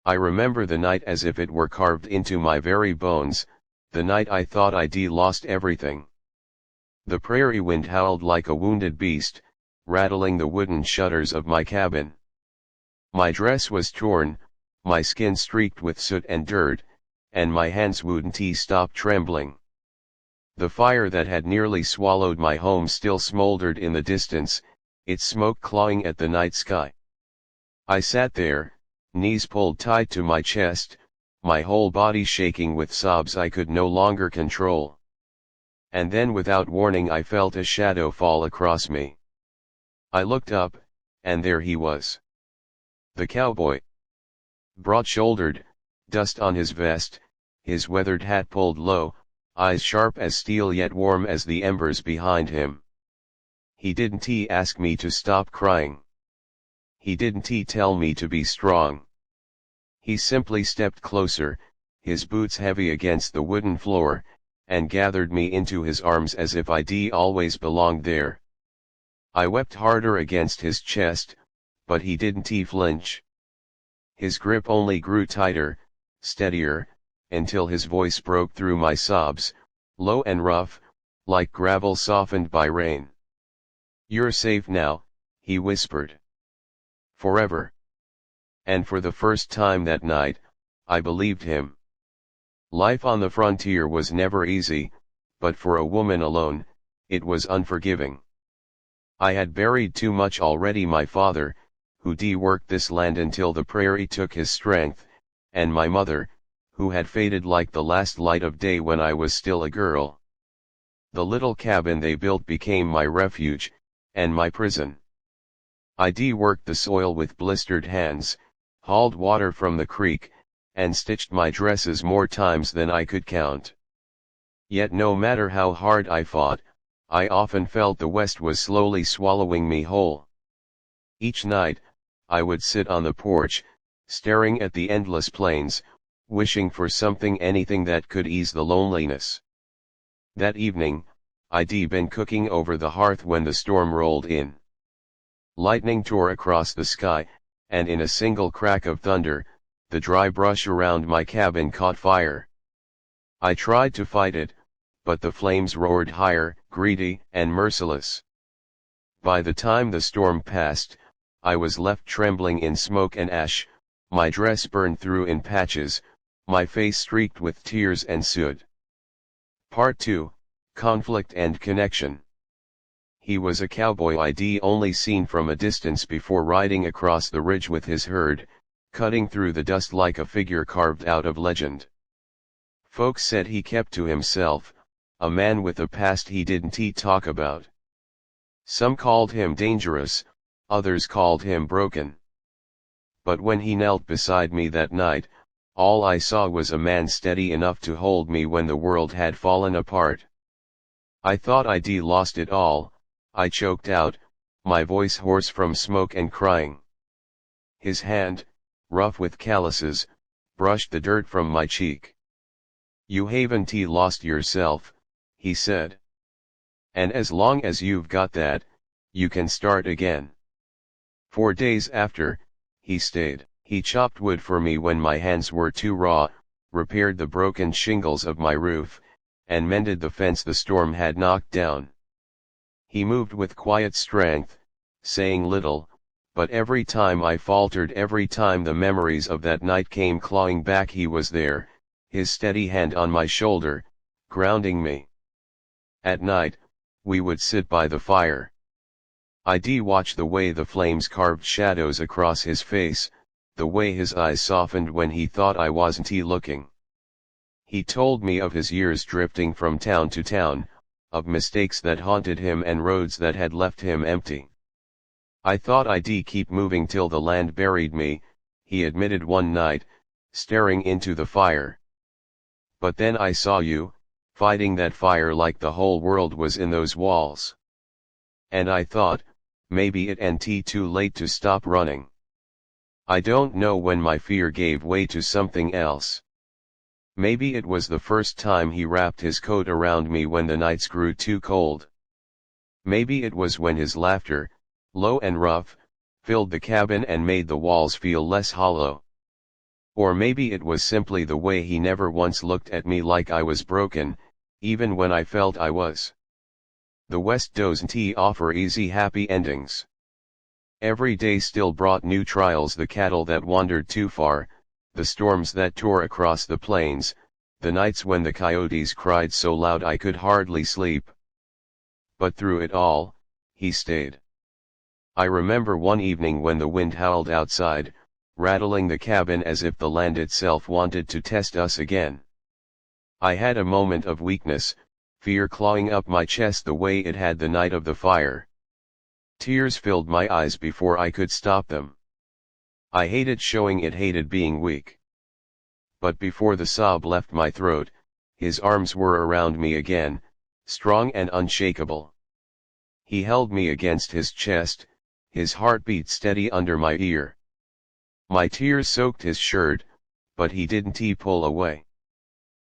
I remember the night as if it were carved into my very bones, the night I thought I'd lost everything. The prairie wind howled like a wounded beast, rattling the wooden shutters of my cabin. My dress was torn, my skin streaked with soot and dirt, and my hands wouldn't stop trembling. The fire that had nearly swallowed my home still smoldered in the distance, its smoke clawing at the night sky. I sat there, knees pulled tight to my chest, my whole body shaking with sobs I could no longer control. And then without warning I felt a shadow fall across me. I looked up, and there he was. The cowboy. Broad-shouldered, dust on his vest, his weathered hat pulled low, eyes sharp as steel yet warm as the embers behind him. He didn't ask me to stop crying. He didn't tell me to be strong. He simply stepped closer, his boots heavy against the wooden floor, and gathered me into his arms as if I'd always belonged there. I wept harder against his chest, but he didn't flinch. His grip only grew tighter, steadier, until his voice broke through my sobs, low and rough, like gravel softened by rain. "You're safe now," he whispered. "Forever." And for the first time that night, I believed him. Life on the frontier was never easy, but for a woman alone, it was unforgiving. I had buried too much already: my father, who worked this land until the prairie took his strength, and my mother, who had faded like the last light of day when I was still a girl. The little cabin they built became my refuge, and my prison. I worked the soil with blistered hands, hauled water from the creek, and stitched my dresses more times than I could count. Yet no matter how hard I fought, I often felt the West was slowly swallowing me whole. Each night, I would sit on the porch, staring at the endless plains, wishing for something, anything that could ease the loneliness. That evening, I'd been cooking over the hearth when the storm rolled in. Lightning tore across the sky, and in a single crack of thunder, the dry brush around my cabin caught fire. I tried to fight it, but the flames roared higher, greedy and merciless. By the time the storm passed, I was left trembling in smoke and ash, my dress burned through in patches, my face streaked with tears and soot. Part 2, Conflict and Connection. He was a cowboy I'd only seen from a distance before, riding across the ridge with his herd, cutting through the dust like a figure carved out of legend. Folks said he kept to himself, a man with a past he didn't talk about. Some called him dangerous, others called him broken. But when he knelt beside me that night, all I saw was a man steady enough to hold me when the world had fallen apart. I thought I'd lost it all, I choked out, my voice hoarse from smoke and crying. His hand, rough with calluses, brushed the dirt from my cheek. "You haven't lost yourself," he said. "And as long as you've got that, you can start again." 4 days after, he stayed. He chopped wood for me when my hands were too raw, repaired the broken shingles of my roof, and mended the fence the storm had knocked down. He moved with quiet strength, saying little, but every time I faltered, every time the memories of that night came clawing back, he was there, his steady hand on my shoulder, grounding me. At night, we would sit by the fire. I'd watch the way the flames carved shadows across his face, the way his eyes softened when he thought I wasn't looking. He told me of his years drifting from town to town, of mistakes that haunted him and roads that had left him empty. "I thought I'd keep moving till the land buried me," he admitted one night, staring into the fire. "But then I saw you, fighting that fire like the whole world was in those walls. And I thought, maybe it ain't too late to stop running." I don't know when my fear gave way to something else. Maybe it was the first time he wrapped his coat around me when the nights grew too cold. Maybe it was when his laughter, low and rough, filled the cabin and made the walls feel less hollow. Or maybe it was simply the way he never once looked at me like I was broken, even when I felt I was. The West doesn't offer easy happy endings. Every day still brought new trials: the cattle that wandered too far, the storms that tore across the plains, the nights when the coyotes cried so loud I could hardly sleep. But through it all, he stayed. I remember one evening when the wind howled outside, rattling the cabin as if the land itself wanted to test us again. I had a moment of weakness, fear clawing up my chest the way it had the night of the fire. Tears filled my eyes before I could stop them. I hated showing it, hated being weak. But before the sob left my throat, his arms were around me again, strong and unshakable. He held me against his chest, his heartbeat steady under my ear. My tears soaked his shirt, but he didn't pull away.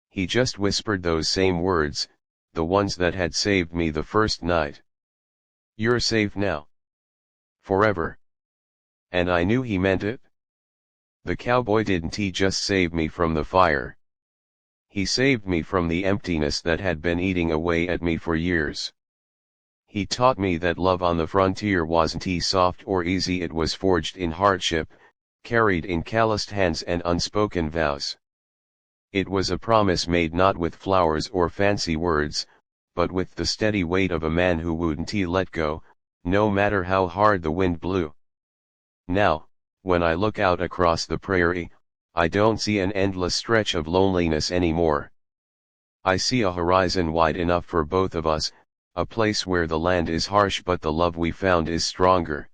He just whispered those same words, the ones that had saved me the first night. "You're safe now. Forever." And I knew he meant it. The cowboy didn't just save me from the fire. He saved me from the emptiness that had been eating away at me for years. He taught me that love on the frontier wasn't soft or easy. It was forged in hardship, carried in calloused hands and unspoken vows. It was a promise made not with flowers or fancy words, but with the steady weight of a man who wouldn't let go, no matter how hard the wind blew. Now, when I look out across the prairie, I don't see an endless stretch of loneliness anymore. I see a horizon wide enough for both of us, a place where the land is harsh but the love we found is stronger.